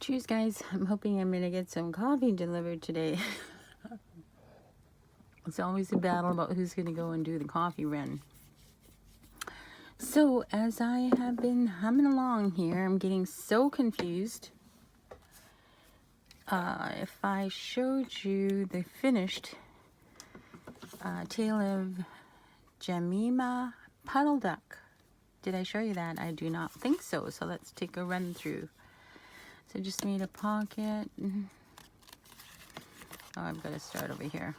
Cheers, guys. I'm hoping I'm going to get some coffee delivered today. It's always a battle about who's going to go and do the coffee run. So, as I have been humming along here, I'm getting so confused. If I showed you the finished tale of Jemima Puddle Duck, did I show you that? I do not think so. So let's take a run through. So just made a pocket. Oh, I've got to start over here.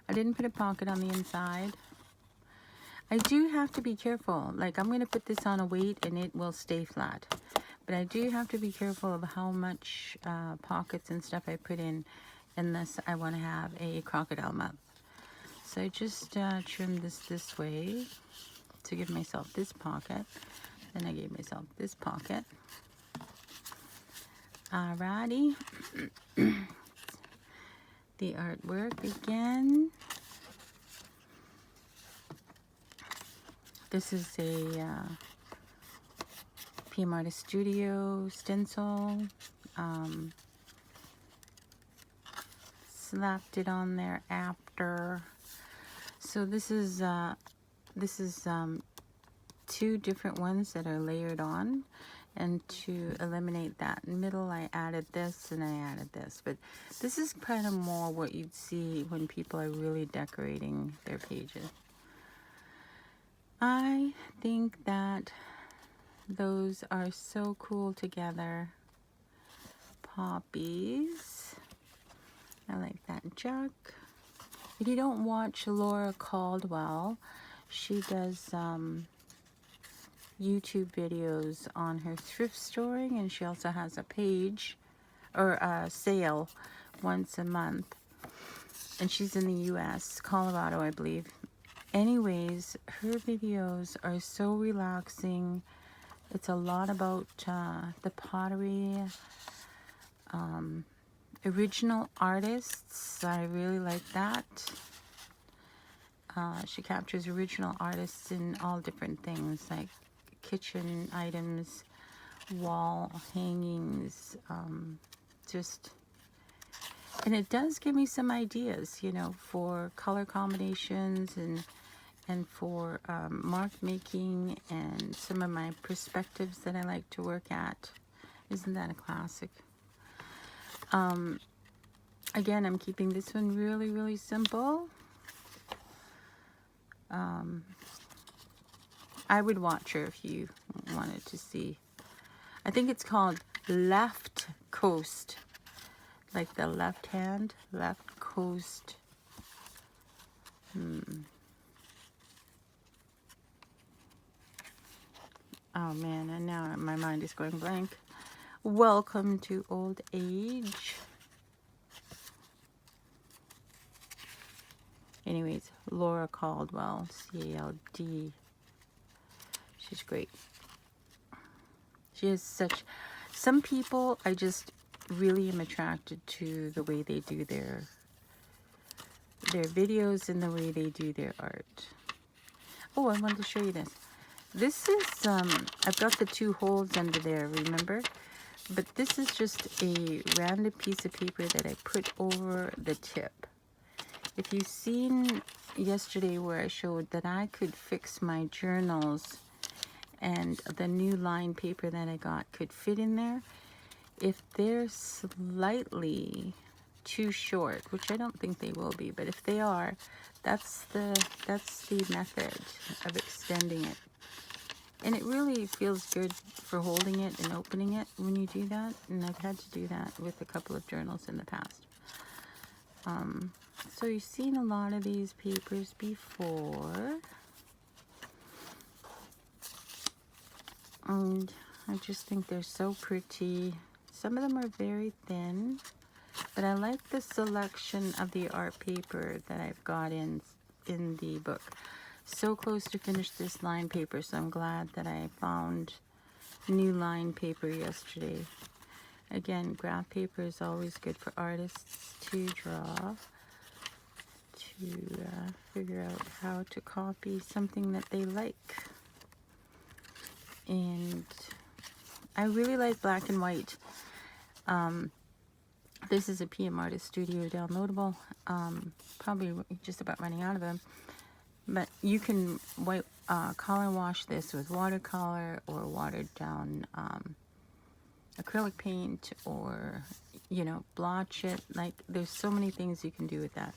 I didn't put a pocket on the inside. I do have to be careful. Like, I'm going to put this on a weight and it will stay flat. But I do have to be careful of how much pockets and stuff I put in unless I want to have a crocodile mouth. So I just trimmed this way to give myself this pocket. Then I gave myself this pocket. Alrighty. The artwork again. This is a PM Artist Studio stencil. Slapped it on there after. So this is two different ones that are layered on. And to eliminate that middle, I added this and I added this. But this is kind of more what you'd see when people are really decorating their pages. I think that those are so cool together. Poppies. I like that jug. If you don't watch Laura Caldwell, she does YouTube videos on her thrift storing, and she also has a page or a sale once a month, and she's in the US, Colorado, I believe. Anyways, her videos are so relaxing. It's a lot about the pottery, original artists. I really like that. She captures original artists in all different things, like kitchen items, wall hangings, and it does give me some ideas, you know, for color combinations and for mark making and some of my perspectives that I like to work at. Isn't that a classic? Again, I'm keeping this one really, really simple. I would watch her if you wanted to see. I think it's called Left Coast. Like the left hand, left coast. Oh man, and now my mind is going blank. Welcome to old age. Anyways, Laura Caldwell, C-A-L-D. She's great. She is such... Some people, I just really am attracted to the way they do their videos and the way they do their art. Oh, I wanted to show you this. This is, I've got the two holes under there, remember? But this is just a random piece of paper that I put over the tip. If you've seen yesterday where I showed that I could fix my journals and the new line paper that I got could fit in there, if they're slightly too short, which I don't think they will be, but if they are, that's the method of extending it. And it really feels good for holding it and opening it when you do that. And I've had to do that with a couple of journals in the past. So you've seen a lot of these papers before. And I just think they're so pretty. Some of them are very thin, but I like the selection of the art paper that I've got in the book. So close to finish this line paper, so I'm glad that I found new line paper yesterday. Again, graph paper is always good for artists to draw, to figure out how to copy something that they like. And I really like black and white. This is a PM Artist Studio downloadable. Probably just about running out of them. But you can color wash this with watercolor or watered down acrylic paint, or, you know, blotch it. Like, there's so many things you can do with that.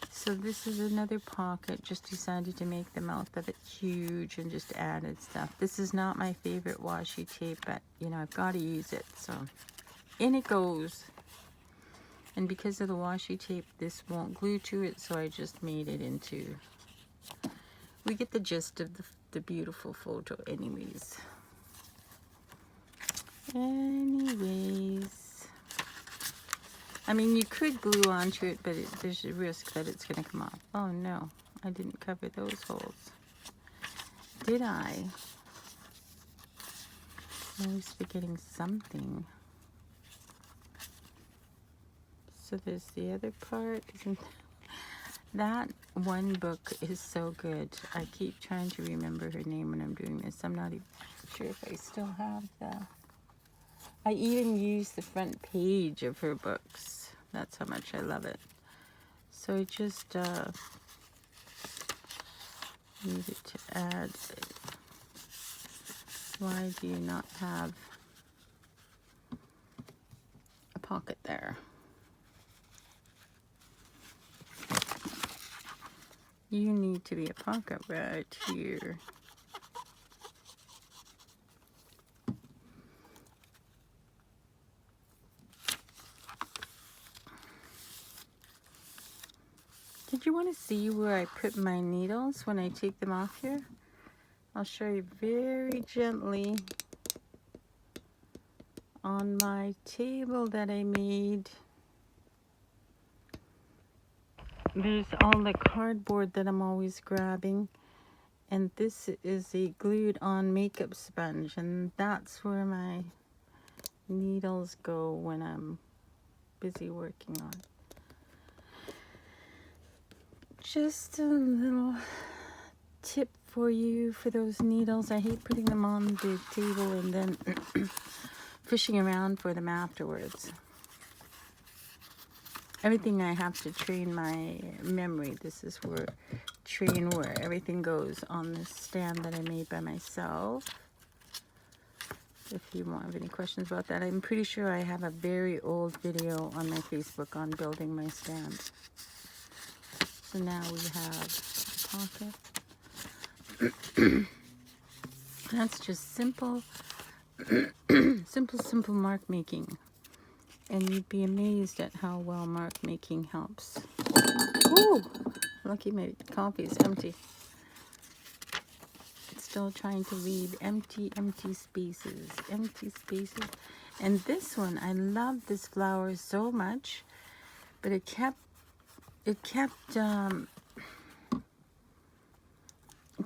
So this is another pocket. Just decided to make the mouth of it huge and just added stuff. This is not my favorite washi tape, but, you know, I've got to use it. So in it goes. And because of the washi tape, this won't glue to it, so I just made it into... We get the gist of the beautiful photo anyways. I mean, you could glue onto it, but there's a risk that it's going to come off. Oh no, I didn't cover those holes. Did I? I'm always forgetting something. So there's the other part. That one book is so good. I keep trying to remember her name when I'm doing this. I'm not even sure if I still have the... I even use the front page of her books. That's how much I love it. So I just needed to add... Why do you not have a pocket there? You need to be a pocket right here. Did you want to see where I put my needles when I take them off here? I'll show you very gently on my table that I made. There's all the cardboard that I'm always grabbing, and this is a glued on makeup sponge, and that's where my needles go when I'm busy working on. Just a little tip for you for those needles. I hate putting them on the table and then fishing around for them afterwards. Everything I have to train my memory. This is where everything goes on this stand that I made by myself. If you have any questions about that, I'm pretty sure I have a very old video on my Facebook on building my stand. So now we have a pocket. That's just simple, simple mark making. And you'd be amazed at how well mark making helps. Ooh, lucky my coffee is empty. Still trying to read empty spaces, empty spaces. And this one, I love this flower so much, but it kept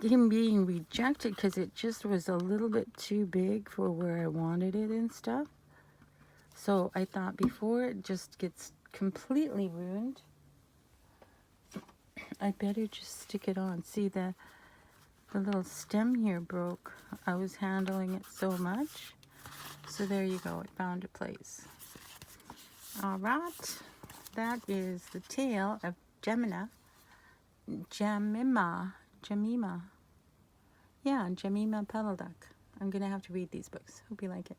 him being rejected because it just was a little bit too big for where I wanted it and stuff. So I thought before it just gets completely ruined, I better just stick it on. See, the little stem here broke. I was handling it so much. So there you go. It found a place. All right. That is the tale of Jemima. Yeah, Jemima Puddle Duck. I'm going to have to read these books. Hope you like it.